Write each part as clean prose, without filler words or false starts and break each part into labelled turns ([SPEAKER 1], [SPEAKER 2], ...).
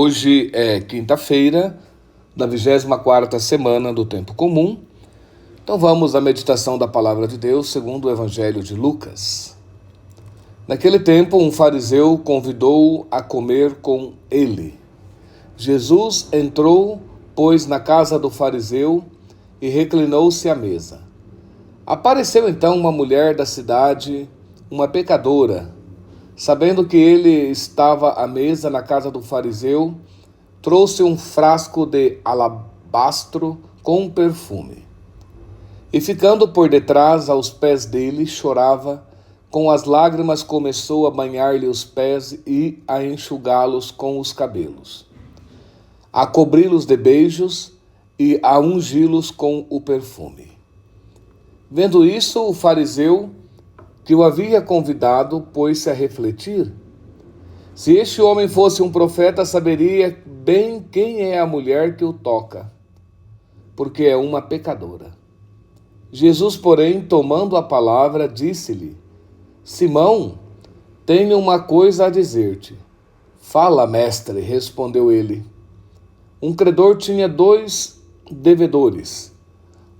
[SPEAKER 1] Hoje é quinta-feira, da 24ª semana do Tempo Comum. Então vamos à meditação da Palavra de Deus segundo o Evangelho de Lucas. Naquele tempo, um fariseu convidou-o a comer com ele. Jesus entrou, pois, na casa do fariseu e reclinou-se à mesa. Apareceu então uma mulher da cidade, uma pecadora. Sabendo que ele estava à mesa na casa do fariseu, trouxe um frasco de alabastro com perfume. E ficando por detrás aos pés dele, chorava, com as lágrimas começou a banhar-lhe os pés e a enxugá-los com os cabelos, a cobri-los de beijos e a ungi-los com o perfume. Vendo isso, o fariseu, que o havia convidado, pôs-se a refletir. Se este homem fosse um profeta, saberia bem quem é a mulher que o toca, porque é uma pecadora. Jesus, porém, tomando a palavra, disse-lhe: Simão, tenho uma coisa a dizer-te. Fala, mestre, respondeu ele. Um credor tinha 2 devedores.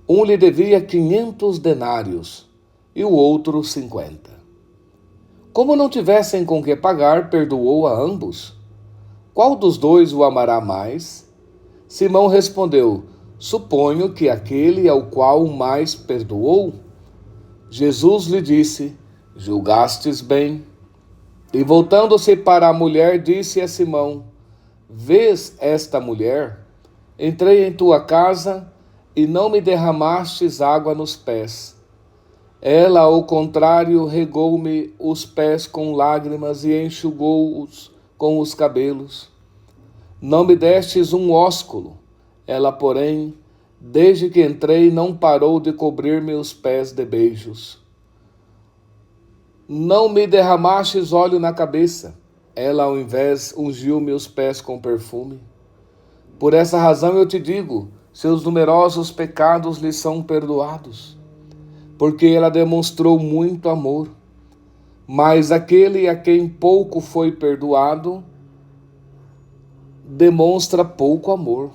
[SPEAKER 1] Um lhe devia 500 denários e o outro 50. Como não tivessem com que pagar, perdoou a ambos. Qual dos dois o amará mais? Simão respondeu: Suponho que aquele ao qual mais perdoou. Jesus lhe disse: Julgastes bem. E voltando-se para a mulher, disse a Simão: Vês esta mulher? Entrei em tua casa e não me derramastes água nos pés. Ela, ao contrário, regou-me os pés com lágrimas e enxugou-os com os cabelos. Não me destes um ósculo. Ela, porém, desde que entrei, não parou de cobrir-me os pés de beijos. Não me derramastes óleo na cabeça. Ela, ao invés, ungiu-me os pés com perfume. Por essa razão eu te digo, seus numerosos pecados lhe são perdoados, porque ela demonstrou muito amor. Mas aquele a quem pouco foi perdoado, demonstra pouco amor.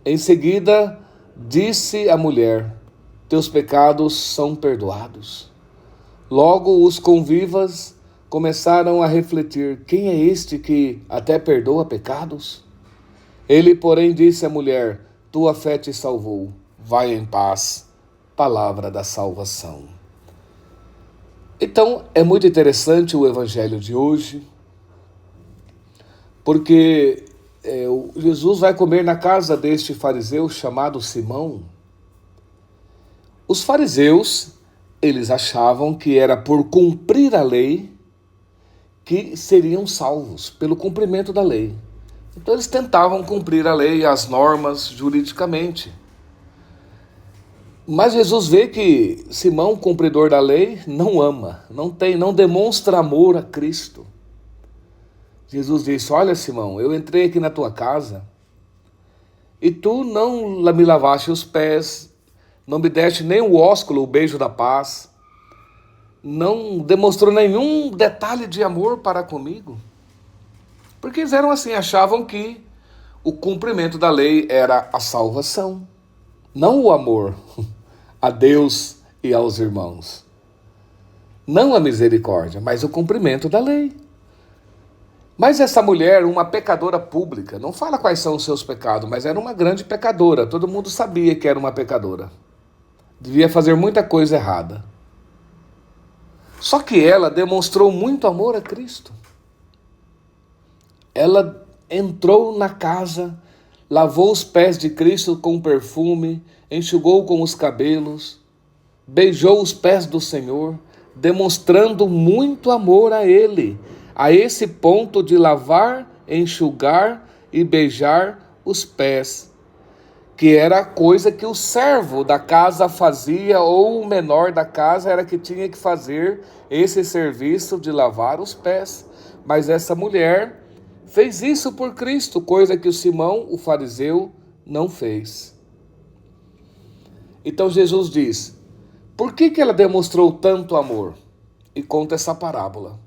[SPEAKER 1] Em seguida, disse a mulher: Teus pecados são perdoados. Logo os convivas começaram a refletir: Quem é este que até perdoa pecados? Ele, porém, disse à mulher: Tua fé te salvou. Vai em paz. Palavra da salvação. Então, é muito interessante o evangelho de hoje, porque Jesus vai comer na casa deste fariseu chamado Simão. Os fariseus, eles achavam que era por cumprir a lei que seriam salvos, pelo cumprimento da lei. Então eles tentavam cumprir a lei, as normas, juridicamente. Mas Jesus vê que Simão, cumpridor da lei, não ama, não demonstra amor a Cristo. Jesus disse: Olha, Simão, eu entrei aqui na tua casa e tu não me lavaste os pés, não me deste nem o ósculo, o beijo da paz, não demonstrou nenhum detalhe de amor para comigo. Porque eles eram assim, achavam que o cumprimento da lei era a salvação, não o amor a Deus e aos irmãos. Não a misericórdia, mas o cumprimento da lei. Mas essa mulher, uma pecadora pública, não fala quais são os seus pecados, mas era uma grande pecadora. Todo mundo sabia que era uma pecadora. Devia fazer muita coisa errada. Só que ela demonstrou muito amor a Cristo. Ela entrou na casa, lavou os pés de Cristo com perfume, enxugou com os cabelos, beijou os pés do Senhor, demonstrando muito amor a Ele, a esse ponto de lavar, enxugar e beijar os pés, que era a coisa que o servo da casa fazia, ou o menor da casa era que tinha que fazer esse serviço de lavar os pés. Mas essa mulher fez isso por Cristo, coisa que o Simão, o fariseu, não fez. Então Jesus diz: por que ela demonstrou tanto amor? E conta essa parábola.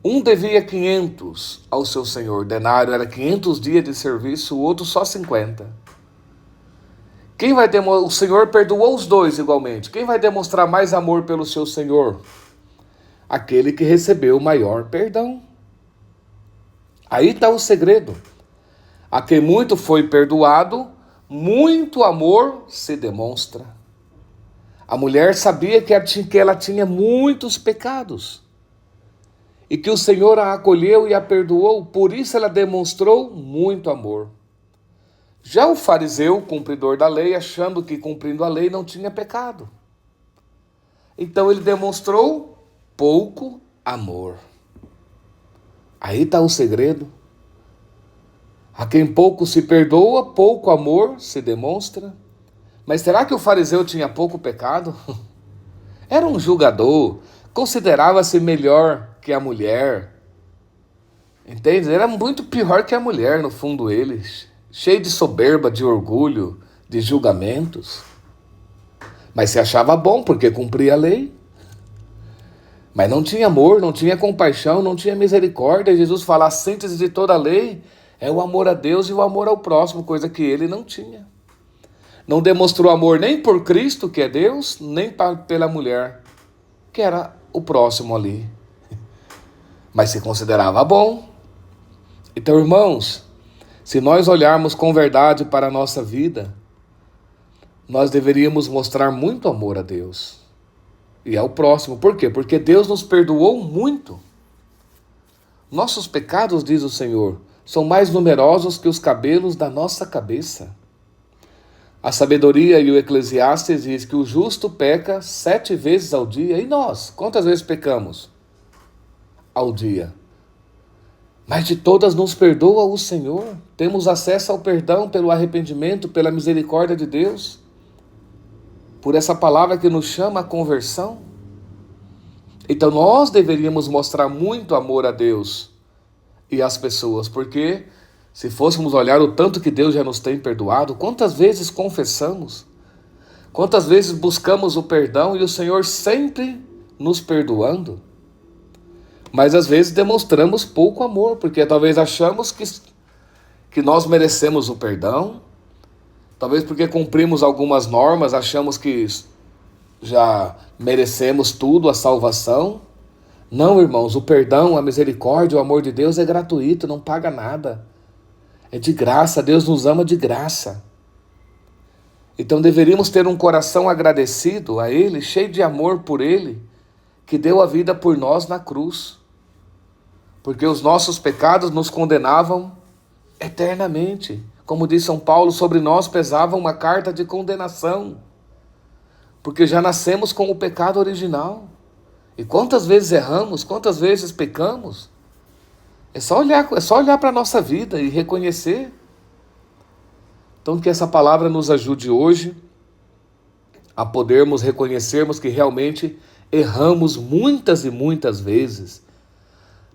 [SPEAKER 1] Um devia 500 ao seu senhor, denário era 500 dias de serviço, o outro só 50. O Senhor perdoou os dois igualmente. Quem vai demonstrar mais amor pelo seu senhor? Aquele que recebeu maior perdão. Aí está o segredo. A quem muito foi perdoado, muito amor se demonstra. A mulher sabia que ela tinha muitos pecados e que o Senhor a acolheu e a perdoou, por isso ela demonstrou muito amor. Já o fariseu, cumpridor da lei, achando que cumprindo a lei não tinha pecado. Então ele demonstrou pouco amor. Aí está o segredo. A quem pouco se perdoa, pouco amor se demonstra. Mas será que o fariseu tinha pouco pecado? Era um julgador, considerava-se melhor que a mulher. Entende? Era muito pior que a mulher, no fundo, eles. Cheio de soberba, de orgulho, de julgamentos. Mas se achava bom porque cumpria a lei. Mas não tinha amor, não tinha compaixão, não tinha misericórdia. Jesus fala, a síntese de toda a lei é o amor a Deus e o amor ao próximo, coisa que ele não tinha. Não demonstrou amor nem por Cristo, que é Deus, nem pela mulher, que era o próximo ali. Mas se considerava bom. Então, irmãos, se nós olharmos com verdade para a nossa vida, nós deveríamos mostrar muito amor a Deus e ao próximo. Por quê? Porque Deus nos perdoou muito. Nossos pecados, diz o Senhor, são mais numerosos que os cabelos da nossa cabeça. A sabedoria e o Eclesiastes diz que o justo peca 7 vezes ao dia. E nós? Quantas vezes pecamos ao dia? Mas de todas nos perdoa o Senhor. Temos acesso ao perdão pelo arrependimento, pela misericórdia de Deus. Por essa palavra que nos chama à conversão. Então nós deveríamos mostrar muito amor a Deus e às pessoas, porque se fôssemos olhar o tanto que Deus já nos tem perdoado, quantas vezes confessamos, quantas vezes buscamos o perdão e o Senhor sempre nos perdoando. Mas às vezes demonstramos pouco amor, porque talvez achamos que nós merecemos o perdão, talvez porque cumprimos algumas normas, achamos que já merecemos tudo, a salvação. Não, irmãos, o perdão, a misericórdia, o amor de Deus é gratuito, não paga nada. É de graça, Deus nos ama de graça. Então deveríamos ter um coração agradecido a Ele, cheio de amor por Ele, que deu a vida por nós na cruz. Porque os nossos pecados nos condenavam eternamente. Como diz São Paulo, sobre nós pesava uma carta de condenação. Porque já nascemos com o pecado original. E quantas vezes erramos, quantas vezes pecamos? É só olhar para a nossa vida e reconhecer. Então que essa palavra nos ajude hoje a podermos reconhecermos que realmente erramos muitas e muitas vezes.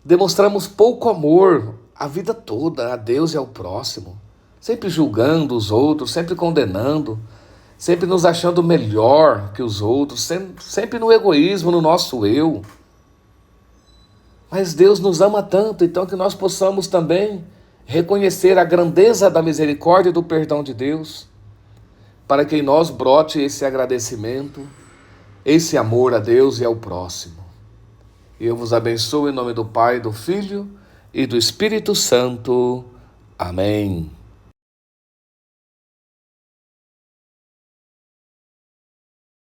[SPEAKER 1] Demonstramos pouco amor a vida toda a Deus e ao próximo. Sempre julgando os outros, sempre condenando, sempre nos achando melhor que os outros, sempre no egoísmo, no nosso eu. Mas Deus nos ama tanto, então que nós possamos também reconhecer a grandeza da misericórdia e do perdão de Deus, para que em nós brote esse agradecimento, esse amor a Deus e ao próximo. E eu vos abençoo em nome do Pai, do Filho e do Espírito Santo. Amém.